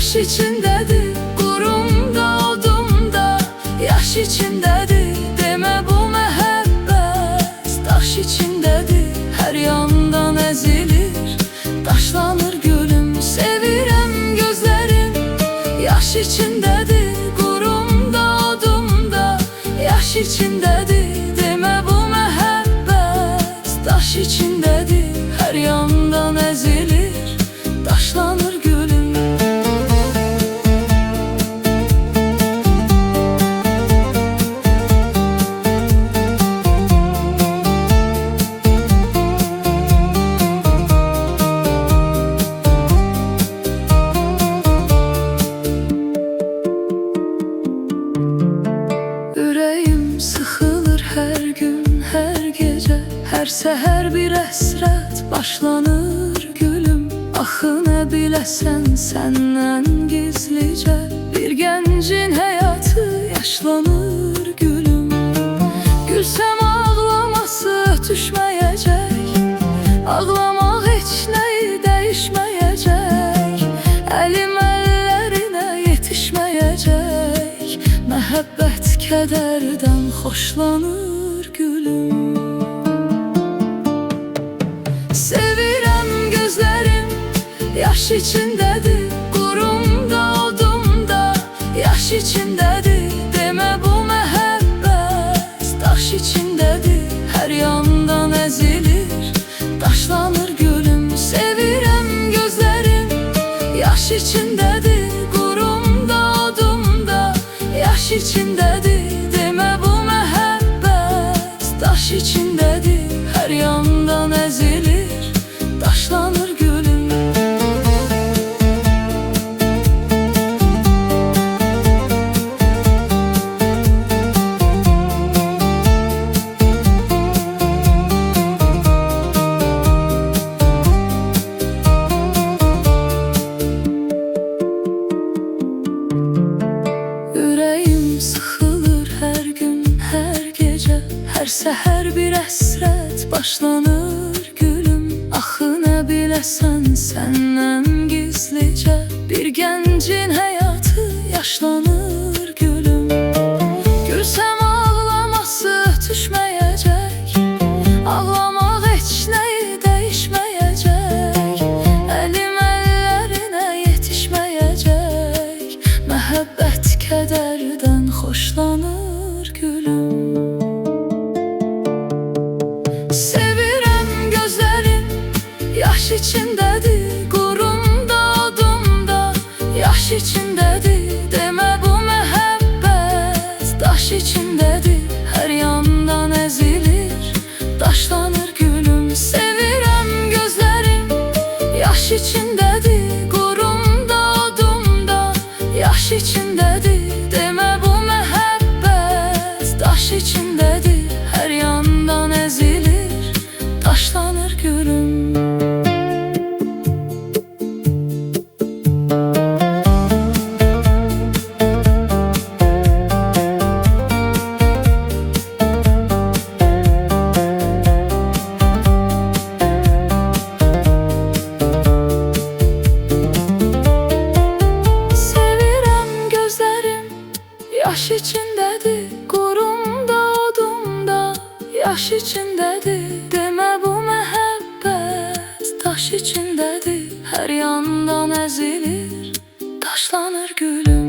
yaş içindedir. Qurumda, odumda, yaş içindedir. Demə bu məhəbbət daş içindedir. Hər yandan əzilir, daşlanır gülüm. Sevirəm gözlərim, yaş içindedir. Qurumda, odumda, yaş içindedir. Demə bu məhəbbət daş içindedir. Hər yandan əzilir, daşlanır gülüm. Ürəyim sıxılır hər gün, hər gecə, hər səhər bir əsrət başlanır gülüm. Axı nə biləsən səndən gizlicə, bir gəncin həyatı yaşlanır gülüm. Gülsəm ağlaması ötüşməyəcək, ağlamaq heç nəyi dəyişməyəcək. Əlim əllərinə yetişməyəcək, məhəbbət kədərdən xoşlanır gülüm. Sevirəm gözlərim, yaş içindedir. Qurumda, odumda, yaş içindedir. Demə bu məhəbbət daş içindedir. Hər yandan əzilir, daşlanır gülüm. Sevirəm gözlərim, yaş içindedir. Qurumda, odumda, yaş içindedir. Demə bu məhəbbət daş içindedir. Hər yandan əzilir, daşlanır gülüm. Ürəyim sıxılır hər gün, hər gecə, hər səhər bir əsrət başlanır gülüm. Axı nə biləsən səndən gizlicə, bir gəncin həyatı yaşlanır gülüm. Gülsəm ağlaması ötüşməyəcək, ağlamaq heç nəyi dəyişməyəcək. Əlim əllərinə yetişməyəcək, məhəbbət kədərdən xoşlanır gülüm. Sevirəm gözlərim, yaş içindedir. Qurumda, odumda, yaş içindedir. Demə bu məhəbbət daş içindedir. Hər yandan əzilir, daşlanır gülüm. Sevirəm gözlərim, yaş içindedir. Qurumda, odumda, yaş içindedir. Demə bu məhəbbət daş içindedir. Hər yandan əzilir, daşlanır gülüm. Sevirəm gözlərim, yaş içindedir. Qurumda, odumda, yaş içindedir. Demə bu məhəbbət daş içindedir. Hər yandan əzilir, daşlanır gülüm.